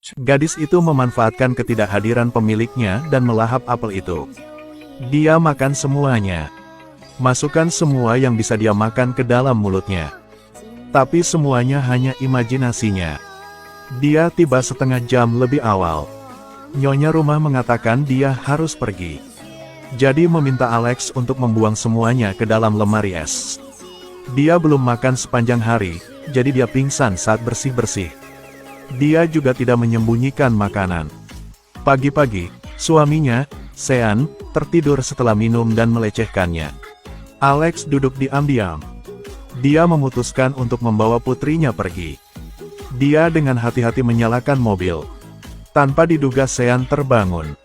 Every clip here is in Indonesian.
Gadis itu memanfaatkan ketidakhadiran pemiliknya dan melahap apel itu. Dia makan semuanya. Masukkan semua yang bisa dia makan ke dalam mulutnya. Tapi semuanya hanya imajinasinya. Dia tiba setengah jam lebih awal. Nyonya rumah mengatakan dia harus pergi. Jadi meminta Alex untuk membuang semuanya ke dalam lemari es. Dia belum makan sepanjang hari, jadi dia pingsan saat bersih-bersih. Dia juga tidak menyembunyikan makanan. Pagi-pagi, suaminya, Sean, tertidur setelah minum dan melecehkannya. Alex duduk diam-diam. Dia memutuskan untuk membawa putrinya pergi. Dia dengan hati-hati menyalakan mobil. Tanpa diduga Sean terbangun.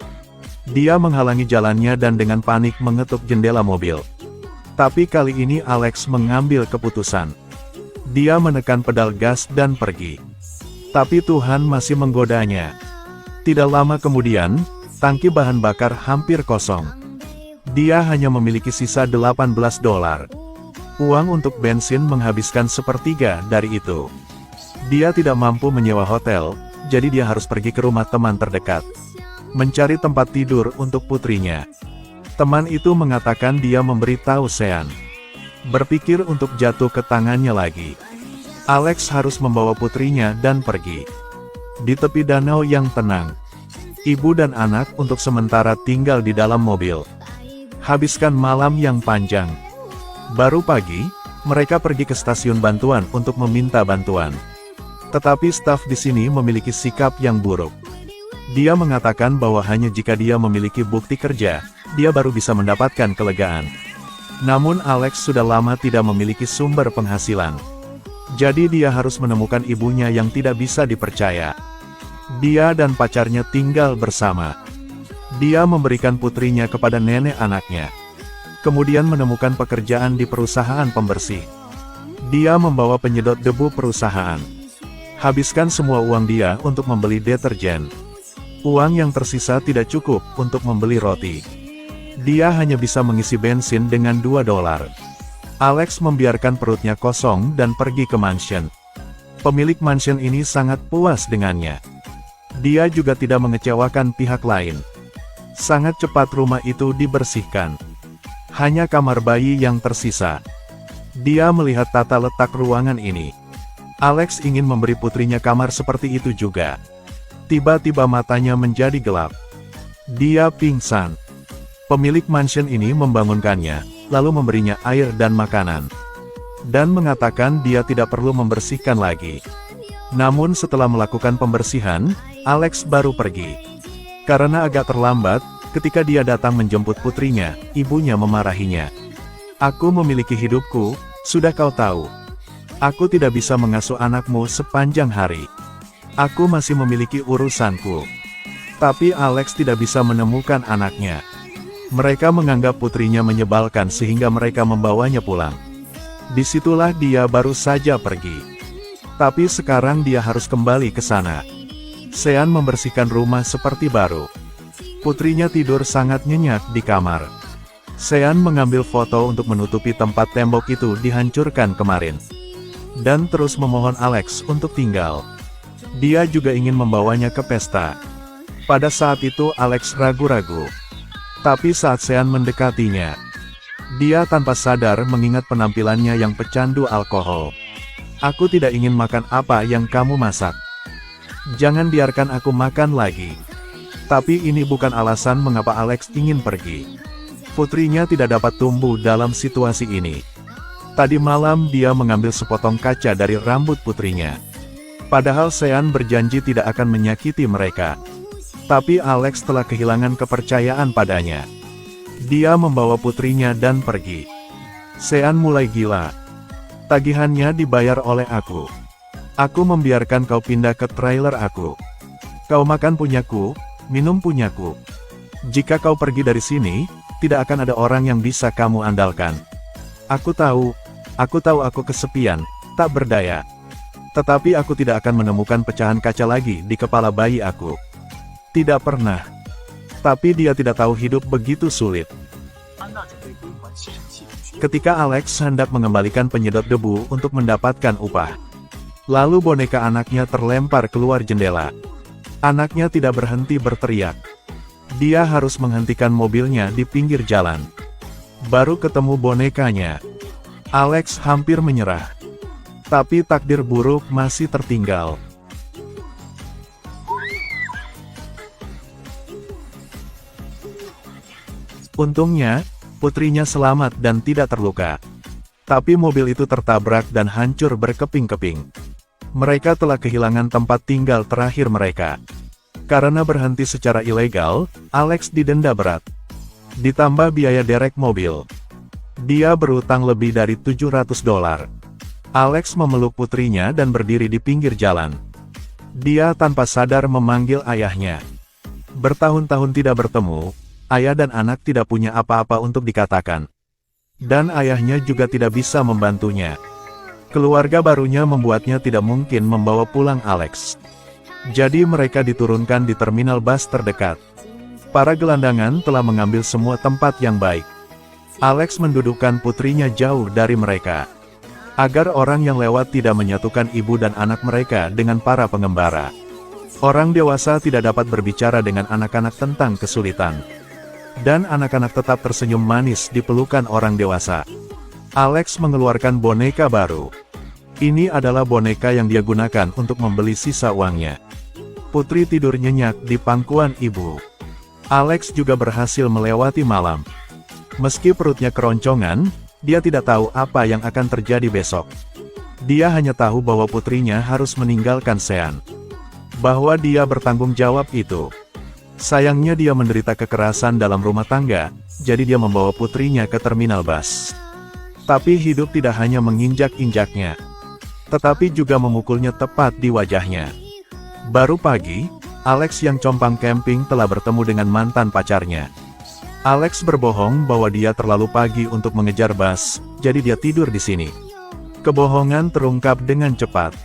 Dia menghalangi jalannya dan dengan panik mengetuk jendela mobil. Tapi kali ini Alex mengambil keputusan. Dia menekan pedal gas dan pergi. Tapi Tuhan masih menggodanya. Tidak lama kemudian, tangki bahan bakar hampir kosong. Dia hanya memiliki sisa $18. Uang untuk bensin menghabiskan sepertiga dari itu. Dia tidak mampu menyewa hotel, jadi dia harus pergi ke rumah teman terdekat. Mencari tempat tidur untuk putrinya. Teman itu mengatakan dia memberitahu Sean. Berpikir untuk jatuh ke tangannya lagi. Alex harus membawa putrinya dan pergi. Di tepi danau yang tenang. Ibu dan anak untuk sementara tinggal di dalam mobil. Habiskan malam yang panjang. Baru pagi, mereka pergi ke stasiun bantuan untuk meminta bantuan. Tetapi staf di sini memiliki sikap yang buruk. Dia mengatakan bahwa hanya jika dia memiliki bukti kerja, dia baru bisa mendapatkan kelegaan. Namun Alex sudah lama tidak memiliki sumber penghasilan. Jadi dia harus menemukan ibunya yang tidak bisa dipercaya. Dia dan pacarnya tinggal bersama. Dia memberikan putrinya kepada nenek anaknya. Kemudian menemukan pekerjaan di perusahaan pembersih. Dia membawa penyedot debu perusahaan. Habiskan semua uang dia untuk membeli deterjen. Uang yang tersisa tidak cukup untuk membeli roti. Dia hanya bisa mengisi bensin dengan $2. Alex membiarkan perutnya kosong dan pergi ke mansion. Pemilik mansion ini sangat puas dengannya. Dia juga tidak mengecewakan pihak lain. Sangat cepat rumah itu dibersihkan. Hanya kamar bayi yang tersisa. Dia melihat tata letak ruangan ini. Alex ingin memberi putrinya kamar seperti itu juga. Tiba-tiba matanya menjadi gelap. Dia pingsan. Pemilik mansion ini membangunkannya, lalu memberinya air dan makanan. Dan mengatakan dia tidak perlu membersihkan lagi. Namun setelah melakukan pembersihan, Alex baru pergi. Karena agak terlambat, ketika dia datang menjemput putrinya, ibunya memarahinya. Aku memiliki hidupku, sudah kau tahu. Aku tidak bisa mengasuh anakmu sepanjang hari. Aku masih memiliki urusanku. Tapi Alex tidak bisa menemukan anaknya. Mereka menganggap putrinya menyebalkan sehingga mereka membawanya pulang. Disitulah dia baru saja pergi. Tapi sekarang dia harus kembali ke sana. Sean membersihkan rumah seperti baru. Putrinya tidur sangat nyenyak di kamar. Sean mengambil foto untuk menutupi tempat tembok itu dihancurkan kemarin. Dan terus memohon Alex untuk tinggal. Dia juga ingin membawanya ke pesta. Pada saat itu Alex ragu-ragu. Tapi saat Sean mendekatinya, dia tanpa sadar mengingat penampilannya yang pecandu alkohol. Aku tidak ingin makan apa yang kamu masak. Jangan biarkan aku makan lagi. Tapi ini bukan alasan mengapa Alex ingin pergi. Putrinya tidak dapat tumbuh dalam situasi ini. Tadi malam dia mengambil sepotong kaca dari rambut putrinya. Padahal Sean berjanji tidak akan menyakiti mereka. Tapi Alex telah kehilangan kepercayaan padanya. Dia membawa putrinya dan pergi. Sean mulai gila. Tagihannya dibayar oleh aku. Aku membiarkan kau pindah ke trailer aku. Kau makan punyaku, minum punyaku. Jika kau pergi dari sini, tidak akan ada orang yang bisa kamu andalkan. Aku tahu aku kesepian, tak berdaya. Tetapi aku tidak akan menemukan pecahan kaca lagi di kepala bayi aku. Tidak pernah. Tapi dia tidak tahu hidup begitu sulit. Ketika Alex hendak mengembalikan penyedot debu untuk mendapatkan upah. Lalu boneka anaknya terlempar keluar jendela. Anaknya tidak berhenti berteriak. Dia harus menghentikan mobilnya di pinggir jalan. Baru ketemu bonekanya. Alex hampir menyerah. Tapi takdir buruk masih tertinggal. Untungnya, putrinya selamat dan tidak terluka. Tapi mobil itu tertabrak dan hancur berkeping-keping. Mereka telah kehilangan tempat tinggal terakhir mereka. Karena berhenti secara ilegal, Alex didenda berat. Ditambah biaya derek mobil. Dia berutang lebih dari $700. Alex memeluk putrinya dan berdiri di pinggir jalan. Dia tanpa sadar memanggil ayahnya. Bertahun-tahun tidak bertemu, ayah dan anak tidak punya apa-apa untuk dikatakan. Dan ayahnya juga tidak bisa membantunya. Keluarga barunya membuatnya tidak mungkin membawa pulang Alex. Jadi mereka diturunkan di terminal bus terdekat. Para gelandangan telah mengambil semua tempat yang baik. Alex mendudukkan putrinya jauh dari mereka. Agar orang yang lewat tidak menyatukan ibu dan anak mereka dengan para pengembara. Orang dewasa tidak dapat berbicara dengan anak-anak tentang kesulitan. Dan anak-anak tetap tersenyum manis di pelukan orang dewasa. Alex mengeluarkan boneka baru. Ini adalah boneka yang dia gunakan untuk membeli sisa uangnya. Putri tidur nyenyak di pangkuan ibu. Alex juga berhasil melewati malam. Meski perutnya keroncongan, dia tidak tahu apa yang akan terjadi besok. Dia hanya tahu bahwa putrinya harus meninggalkan Sean. Bahwa dia bertanggung jawab itu. Sayangnya dia menderita kekerasan dalam rumah tangga, jadi dia membawa putrinya ke terminal bus. Tapi hidup tidak hanya menginjak-injaknya, tetapi juga memukulnya tepat di wajahnya. Baru pagi, Alex yang compang camping telah bertemu dengan mantan pacarnya. Alex berbohong bahwa dia terlalu pagi untuk mengejar bus, jadi dia tidur di sini. Kebohongan terungkap dengan cepat.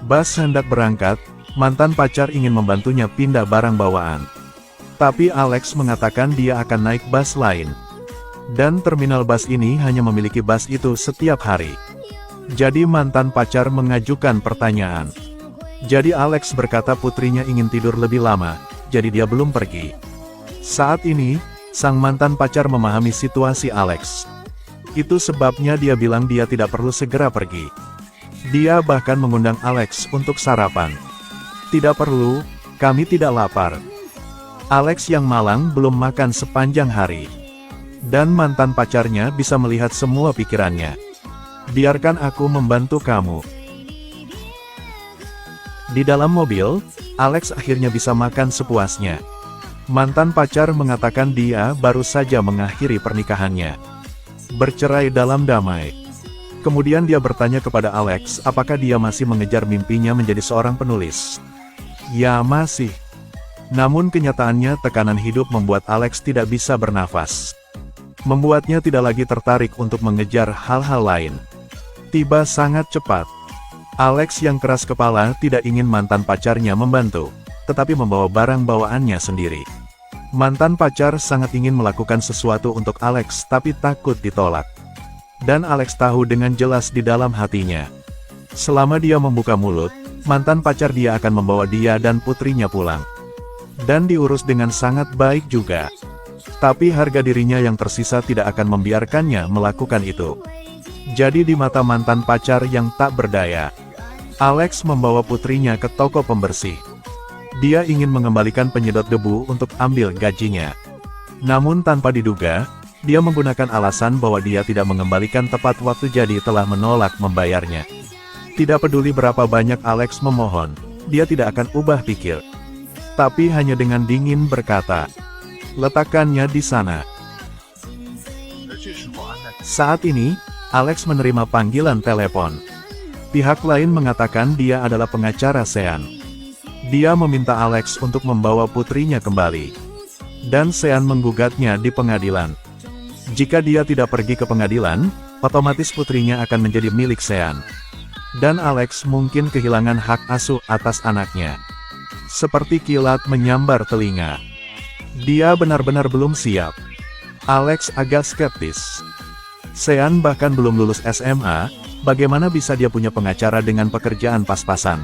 Bus hendak berangkat, mantan pacar ingin membantunya pindah barang bawaan. Tapi Alex mengatakan dia akan naik bus lain. Dan terminal bus ini hanya memiliki bus itu setiap hari. Jadi mantan pacar mengajukan pertanyaan. Jadi Alex berkata putrinya ingin tidur lebih lama, jadi dia belum pergi. Saat ini, sang mantan pacar memahami situasi Alex. Itu sebabnya dia bilang dia tidak perlu segera pergi. Dia bahkan mengundang Alex untuk sarapan. Tidak perlu, kami tidak lapar. Alex yang malang belum makan sepanjang hari. Dan mantan pacarnya bisa melihat semua pikirannya. Biarkan aku membantu kamu. Di dalam mobil, Alex akhirnya bisa makan sepuasnya. Mantan pacar mengatakan dia baru saja mengakhiri pernikahannya. Bercerai dalam damai. Kemudian dia bertanya kepada Alex apakah dia masih mengejar mimpinya menjadi seorang penulis. Ya masih. Namun kenyataannya tekanan hidup membuat Alex tidak bisa bernafas. Membuatnya tidak lagi tertarik untuk mengejar hal-hal lain. Tiba sangat cepat. Alex yang keras kepala tidak ingin mantan pacarnya membantu, tetapi membawa barang bawaannya sendiri. Mantan pacar sangat ingin melakukan sesuatu untuk Alex tapi takut ditolak. Dan Alex tahu dengan jelas di dalam hatinya. Selama dia membuka mulut, mantan pacar dia akan membawa dia dan putrinya pulang. Dan diurus dengan sangat baik juga. Tapi harga dirinya yang tersisa tidak akan membiarkannya melakukan itu. Jadi di mata mantan pacar yang tak berdaya, Alex membawa putrinya ke toko pembersih. Dia ingin mengembalikan penyedot debu untuk ambil gajinya. Namun tanpa diduga, dia menggunakan alasan bahwa dia tidak mengembalikan tepat waktu jadi telah menolak membayarnya. Tidak peduli berapa banyak Alex memohon, dia tidak akan ubah pikir. Tapi hanya dengan dingin berkata, letakkannya di sana. Saat ini, Alex menerima panggilan telepon. Pihak lain mengatakan dia adalah pengacara Sean. Dia meminta Alex untuk membawa putrinya kembali. Dan Sean menggugatnya di pengadilan. Jika dia tidak pergi ke pengadilan, otomatis putrinya akan menjadi milik Sean. Dan Alex mungkin kehilangan hak asuh atas anaknya. Seperti kilat menyambar telinga. Dia benar-benar belum siap. Alex agak skeptis. Sean bahkan belum lulus SMA, bagaimana bisa dia punya pengacara dengan pekerjaan pas-pasan?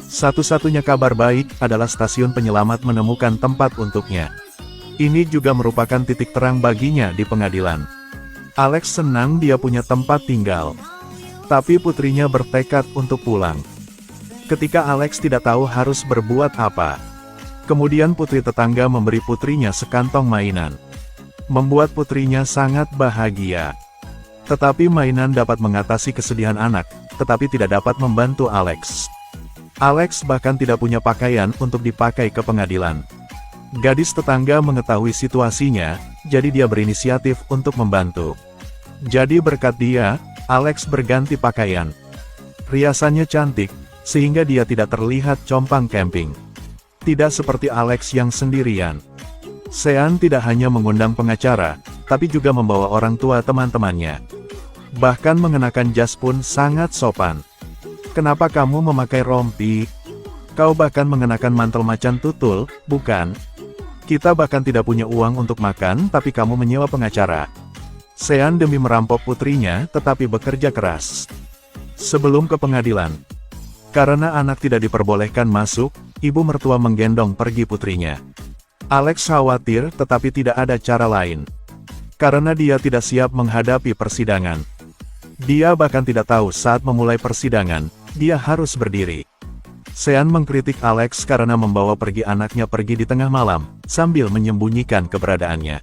Satu-satunya kabar baik adalah stasiun penyelamat menemukan tempat untuknya. Ini juga merupakan titik terang baginya di pengadilan. Alex senang dia punya tempat tinggal. Tapi putrinya bertekad untuk pulang. Ketika Alex tidak tahu harus berbuat apa, kemudian putri tetangga memberi putrinya sekantong mainan. Membuat putrinya sangat bahagia. Tetapi mainan dapat mengatasi kesedihan anak, tetapi tidak dapat membantu Alex. Alex bahkan tidak punya pakaian untuk dipakai ke pengadilan. Gadis tetangga mengetahui situasinya, jadi dia berinisiatif untuk membantu. Jadi berkat dia, Alex berganti pakaian. Riasannya cantik, sehingga dia tidak terlihat compang camping. Tidak seperti Alex yang sendirian. Sean tidak hanya mengundang pengacara, tapi juga membawa orang tua teman-temannya. Bahkan mengenakan jas pun sangat sopan. Kenapa kamu memakai rompi? Kau bahkan mengenakan mantel macan tutul, bukan? Kita bahkan tidak punya uang untuk makan, tapi kamu menyewa pengacara. Sean demi merampok putrinya, tetapi bekerja keras. Sebelum ke pengadilan, karena anak tidak diperbolehkan masuk, ibu mertua menggendong pergi putrinya. Alex khawatir, tetapi tidak ada cara lain. Karena dia tidak siap menghadapi persidangan. Dia bahkan tidak tahu saat memulai persidangan, dia harus berdiri. Sean mengkritik Alex karena membawa pergi anaknya pergi di tengah malam, sambil menyembunyikan keberadaannya.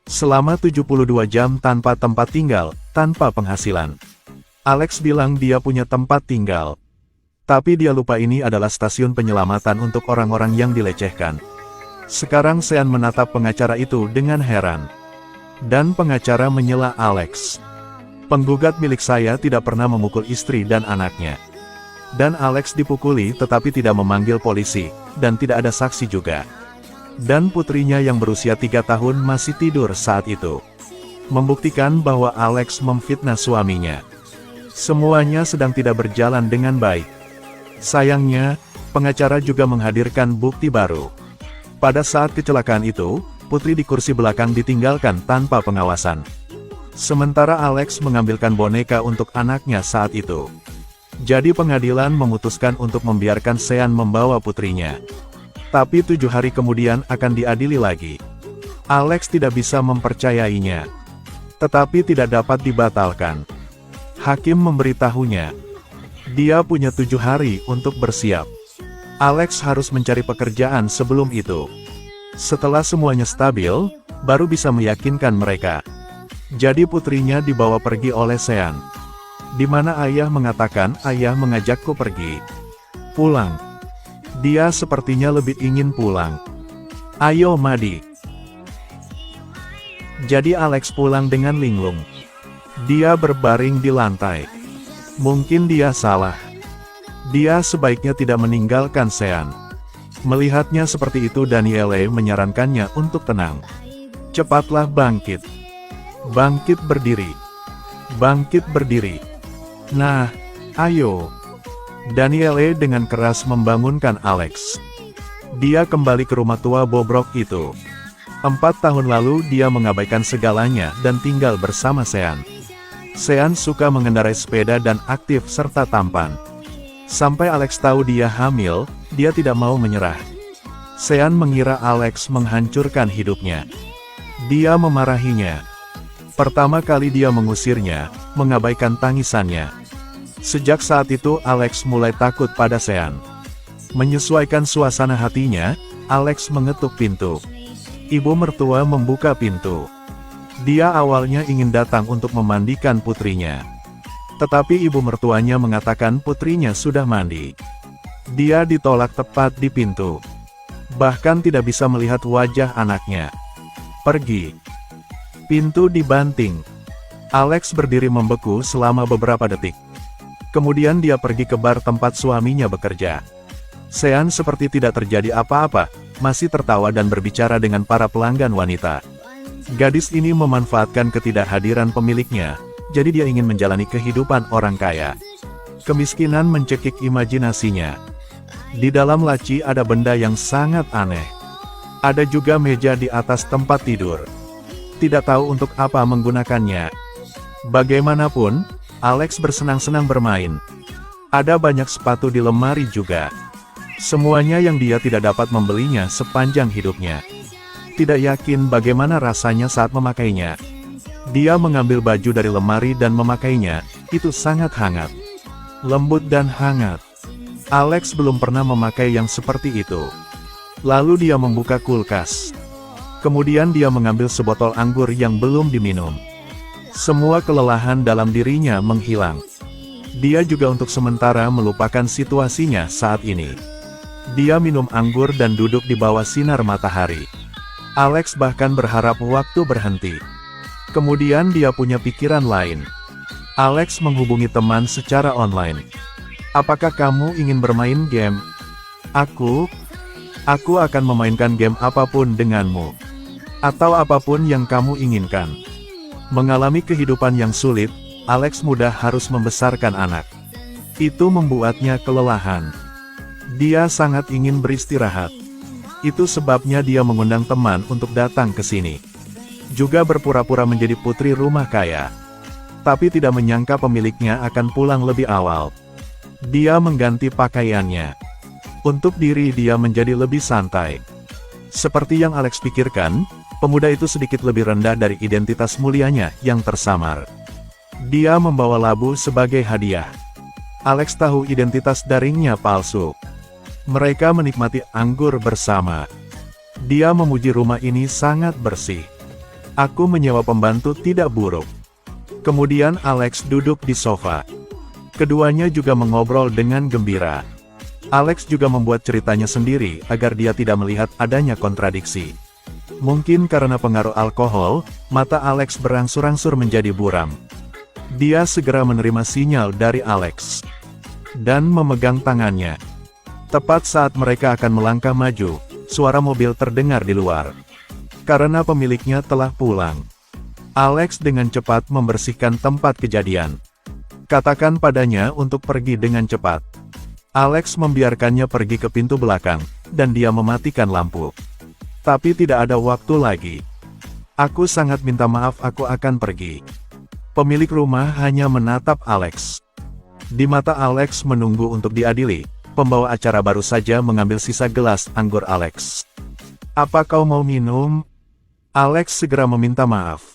Selama 72 jam tanpa tempat tinggal, tanpa penghasilan. Alex bilang dia punya tempat tinggal. Tapi dia lupa ini adalah stasiun penyelamatan untuk orang-orang yang dilecehkan. Sekarang Sean menatap pengacara itu dengan heran. Dan pengacara menyela Alex. Penggugat milik saya tidak pernah memukul istri dan anaknya. Dan Alex dipukuli tetapi tidak memanggil polisi, dan tidak ada saksi juga. Dan putrinya yang berusia 3 tahun masih tidur saat itu. Membuktikan bahwa Alex memfitnah suaminya. Semuanya sedang tidak berjalan dengan baik. Sayangnya, pengacara juga menghadirkan bukti baru. Pada saat kecelakaan itu, putri di kursi belakang ditinggalkan tanpa pengawasan. Sementara Alex mengambilkan boneka untuk anaknya saat itu. Jadi pengadilan memutuskan untuk membiarkan Sean membawa putrinya. Tapi 7 hari kemudian akan diadili lagi. Alex tidak bisa mempercayainya. Tetapi tidak dapat dibatalkan. Hakim memberitahunya. Dia punya 7 hari untuk bersiap. Alex harus mencari pekerjaan sebelum itu. Setelah semuanya stabil, baru bisa meyakinkan mereka. Jadi putrinya dibawa pergi oleh Sean. Di mana ayah mengatakan, ayah mengajakku pergi. Pulang. Dia sepertinya lebih ingin pulang. Ayo Madi. Jadi Alex pulang dengan linglung. Dia berbaring di lantai. Mungkin dia salah. Dia sebaiknya tidak meninggalkan Sean. Melihatnya seperti itu, Danielle menyarankannya untuk tenang. Cepatlah bangkit. Bangkit berdiri. Bangkit berdiri. Nah, ayo. Danielle dengan keras membangunkan Alex. Dia kembali ke rumah tua bobrok itu. 4 tahun lalu dia mengabaikan segalanya dan tinggal bersama Sean. Sean suka mengendarai sepeda dan aktif serta tampan. Sampai Alex tahu dia hamil, dia tidak mau menyerah. Sean mengira Alex menghancurkan hidupnya. Dia memarahinya. Pertama kali dia mengusirnya, mengabaikan tangisannya. Sejak saat itu Alex mulai takut pada Sean. Menyesuaikan suasana hatinya, Alex mengetuk pintu. Ibu mertua membuka pintu. Dia awalnya ingin datang untuk memandikan putrinya. Tetapi ibu mertuanya mengatakan putrinya sudah mandi. Dia ditolak tepat di pintu. Bahkan tidak bisa melihat wajah anaknya. Pergi. Pintu dibanting. Alex berdiri membeku selama beberapa detik. Kemudian dia pergi ke bar tempat suaminya bekerja. Sean seperti tidak terjadi apa-apa, masih tertawa dan berbicara dengan para pelanggan wanita. Gadis ini memanfaatkan ketidakhadiran pemiliknya, jadi dia ingin menjalani kehidupan orang kaya. Kemiskinan mencekik imajinasinya. Di dalam laci ada benda yang sangat aneh. Ada juga meja di atas tempat tidur. Tidak tahu untuk apa menggunakannya. Bagaimanapun, Alex bersenang-senang bermain. Ada banyak sepatu di lemari juga. Semuanya yang dia tidak dapat membelinya sepanjang hidupnya. Tidak yakin bagaimana rasanya saat memakainya. Dia mengambil baju dari lemari dan memakainya, itu sangat hangat. Lembut dan hangat. Alex belum pernah memakai yang seperti itu. Lalu dia membuka kulkas. Kemudian dia mengambil sebotol anggur yang belum diminum. Semua kelelahan dalam dirinya menghilang. Dia juga untuk sementara melupakan situasinya saat ini. Dia minum anggur dan duduk di bawah sinar matahari. Alex bahkan berharap waktu berhenti. Kemudian dia punya pikiran lain. Alex menghubungi teman secara online. Apakah kamu ingin bermain game? Aku akan memainkan game apapun denganmu. Atau apapun yang kamu inginkan. Mengalami kehidupan yang sulit, Alex mudah harus membesarkan anak. Itu membuatnya kelelahan. Dia sangat ingin beristirahat. Itu sebabnya dia mengundang teman untuk datang ke sini. Juga berpura-pura menjadi putri rumah kaya. Tapi tidak menyangka pemiliknya akan pulang lebih awal. Dia mengganti pakaiannya. Untuk diri dia menjadi lebih santai. Seperti yang Alex pikirkan, pemuda itu sedikit lebih rendah dari identitas mulianya yang tersamar. Dia membawa labu sebagai hadiah. Alex tahu identitas daringnya palsu. Mereka menikmati anggur bersama. Dia memuji rumah ini sangat bersih. Aku menyewa pembantu tidak buruk. Kemudian Alex duduk di sofa. Keduanya juga mengobrol dengan gembira. Alex juga membuat ceritanya sendiri agar dia tidak melihat adanya kontradiksi. Mungkin karena pengaruh alkohol, mata Alex berangsur-angsur menjadi buram. Dia segera menerima sinyal dari Alex. Dan memegang tangannya. Tepat saat mereka akan melangkah maju, suara mobil terdengar di luar. Karena pemiliknya telah pulang. Alex dengan cepat membersihkan tempat kejadian. Katakan padanya untuk pergi dengan cepat. Alex membiarkannya pergi ke pintu belakang, dan dia mematikan lampu. Tapi tidak ada waktu lagi. Aku sangat minta maaf, aku akan pergi. Pemilik rumah hanya menatap Alex. Di mata Alex menunggu untuk diadili. Pembawa acara baru saja mengambil sisa gelas anggur Alex. Apa kau mau minum? Alex segera meminta maaf.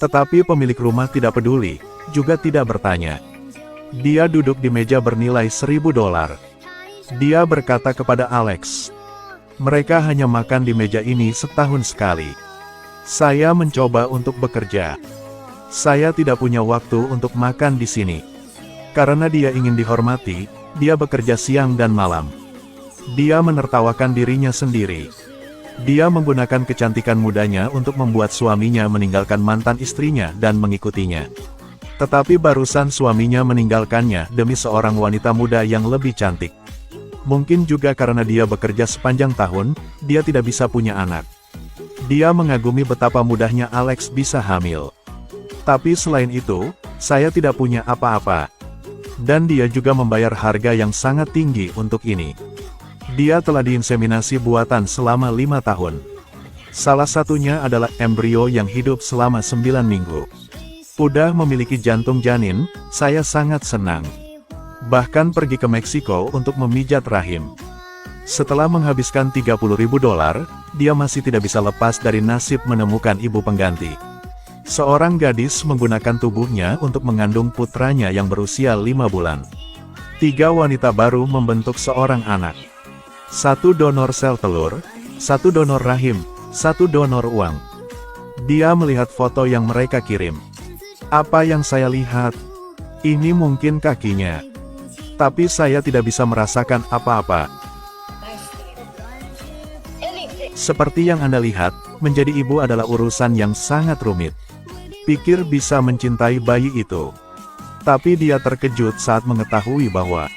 Tetapi pemilik rumah tidak peduli, juga tidak bertanya. Dia duduk di meja bernilai $1.000. Dia berkata kepada Alex. Mereka hanya makan di meja ini setahun sekali. Saya mencoba untuk bekerja. Saya tidak punya waktu untuk makan di sini. Karena dia ingin dihormati, dia bekerja siang dan malam. Dia menertawakan dirinya sendiri. Dia menggunakan kecantikan mudanya untuk membuat suaminya meninggalkan mantan istrinya dan mengikutinya. Tetapi barusan suaminya meninggalkannya demi seorang wanita muda yang lebih cantik. Mungkin juga karena dia bekerja sepanjang tahun, dia tidak bisa punya anak. Dia mengagumi betapa mudahnya Alex bisa hamil. Tapi selain itu, saya tidak punya apa-apa. Dan dia juga membayar harga yang sangat tinggi untuk ini. Dia telah diinseminasi buatan selama 5 tahun. Salah satunya adalah embrio yang hidup selama 9 minggu. Udah memiliki jantung janin, saya sangat senang. Bahkan pergi ke Meksiko untuk memijat rahim. Setelah menghabiskan $30.000, dia masih tidak bisa lepas dari nasib menemukan ibu pengganti. Seorang gadis menggunakan tubuhnya untuk mengandung putranya yang berusia 5 bulan. 3 wanita baru membentuk seorang anak. 1 donor sel telur, 1 donor rahim, 1 donor uang. Dia melihat foto yang mereka kirim. Apa yang saya lihat? Ini mungkin kakinya. Tapi saya tidak bisa merasakan apa-apa. Seperti yang Anda lihat, menjadi ibu adalah urusan yang sangat rumit. Pikir bisa mencintai bayi itu. Tapi dia terkejut saat mengetahui bahwa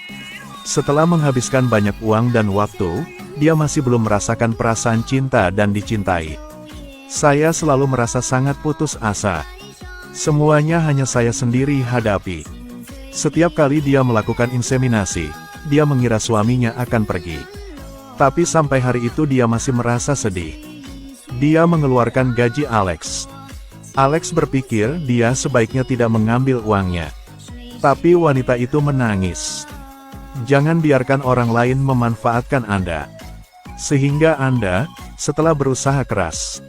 setelah menghabiskan banyak uang dan waktu, dia masih belum merasakan perasaan cinta dan dicintai. Saya selalu merasa sangat putus asa. Semuanya hanya saya sendiri hadapi. Setiap kali dia melakukan inseminasi, dia mengira suaminya akan pergi. Tapi sampai hari itu dia masih merasa sedih. Dia mengeluarkan gaji Alex. Alex berpikir dia sebaiknya tidak mengambil uangnya. Tapi wanita itu menangis. Jangan biarkan orang lain memanfaatkan Anda. Sehingga Anda, setelah berusaha keras,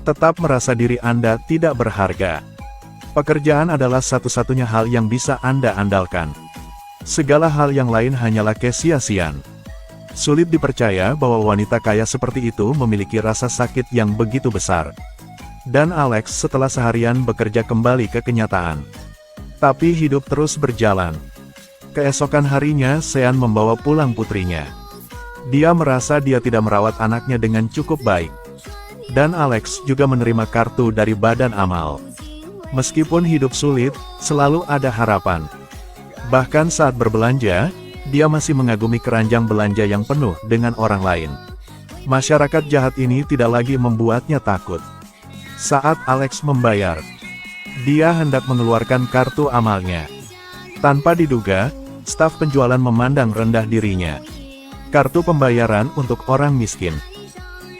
tetap merasa diri Anda tidak berharga. Pekerjaan adalah satu-satunya hal yang bisa Anda andalkan. Segala hal yang lain hanyalah kesia-siaan. Sulit dipercaya bahwa wanita kaya seperti itu memiliki rasa sakit yang begitu besar. Dan Alex setelah seharian bekerja kembali ke kenyataan. Tapi hidup terus berjalan. Keesokan harinya Sean membawa pulang putrinya. Dia merasa dia tidak merawat anaknya dengan cukup baik. Dan Alex juga menerima kartu dari Badan Amal. Meskipun hidup sulit, selalu ada harapan. Bahkan saat berbelanja, dia masih mengagumi keranjang belanja yang penuh dengan orang lain. Masyarakat jahat ini tidak lagi membuatnya takut. Saat Alex membayar, dia hendak mengeluarkan kartu amalnya. Tanpa diduga, staf penjualan memandang rendah dirinya. Kartu pembayaran untuk orang miskin.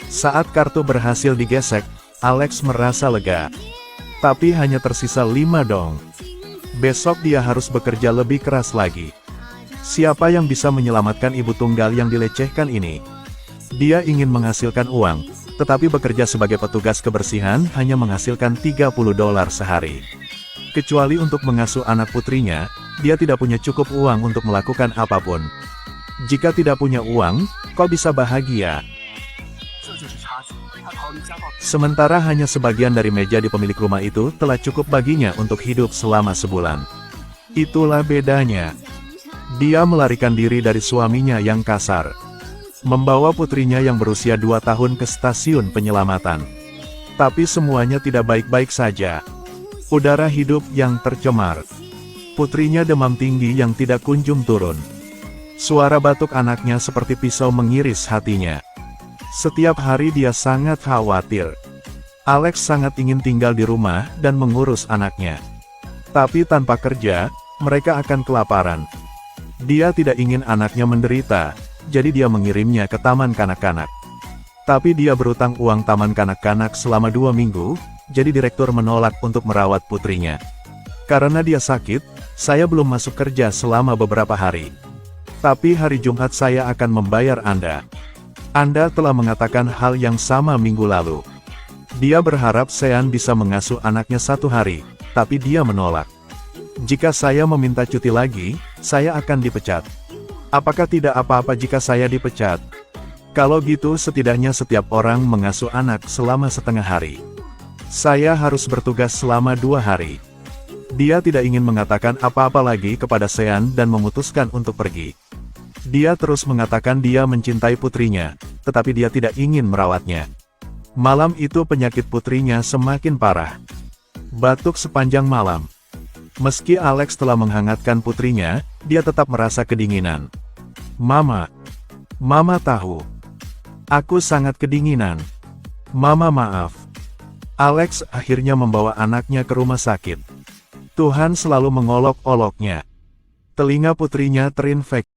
Saat kartu berhasil digesek, Alex merasa lega. Tapi hanya tersisa 5 dong. Besok dia harus bekerja lebih keras lagi. Siapa yang bisa menyelamatkan ibu tunggal yang dilecehkan ini? Dia ingin menghasilkan uang, tetapi bekerja sebagai petugas kebersihan hanya menghasilkan $30 sehari. Kecuali untuk mengasuh anak putrinya, dia tidak punya cukup uang untuk melakukan apapun. Jika tidak punya uang, kok bisa bahagia? Sementara hanya sebagian dari meja di pemilik rumah itu telah cukup baginya untuk hidup selama sebulan. Itulah bedanya. Dia melarikan diri dari suaminya yang kasar. Membawa putrinya yang berusia 2 tahun ke stasiun penyelamatan. Tapi semuanya tidak baik-baik saja. Udara hidup yang tercemar. Putrinya demam tinggi yang tidak kunjung turun. Suara batuk anaknya seperti pisau mengiris hatinya. Setiap hari dia sangat khawatir. Alex sangat ingin tinggal di rumah dan mengurus anaknya. Tapi tanpa kerja, mereka akan kelaparan. Dia tidak ingin anaknya menderita, jadi dia mengirimnya ke taman kanak-kanak. Tapi dia berutang uang taman kanak-kanak selama 2 minggu, jadi direktur menolak untuk merawat putrinya. Karena dia sakit, saya belum masuk kerja selama beberapa hari. Tapi hari Jumat saya akan membayar Anda. Anda telah mengatakan hal yang sama minggu lalu. Dia berharap Sean bisa mengasuh anaknya 1 hari, tapi dia menolak. Jika saya meminta cuti lagi, saya akan dipecat. Apakah tidak apa-apa jika saya dipecat? Kalau gitu setidaknya setiap orang mengasuh anak selama setengah hari. Saya harus bertugas selama 2 hari. Dia tidak ingin mengatakan apa-apa lagi kepada Sean dan memutuskan untuk pergi. Dia terus mengatakan dia mencintai putrinya, tetapi dia tidak ingin merawatnya. Malam itu penyakit putrinya semakin parah. Batuk sepanjang malam. Meski Alex telah menghangatkan putrinya, dia tetap merasa kedinginan. Mama tahu. Aku sangat kedinginan. Mama maaf. Alex akhirnya membawa anaknya ke rumah sakit. Tuhan selalu mengolok-oloknya. Telinga putrinya terinfeksi.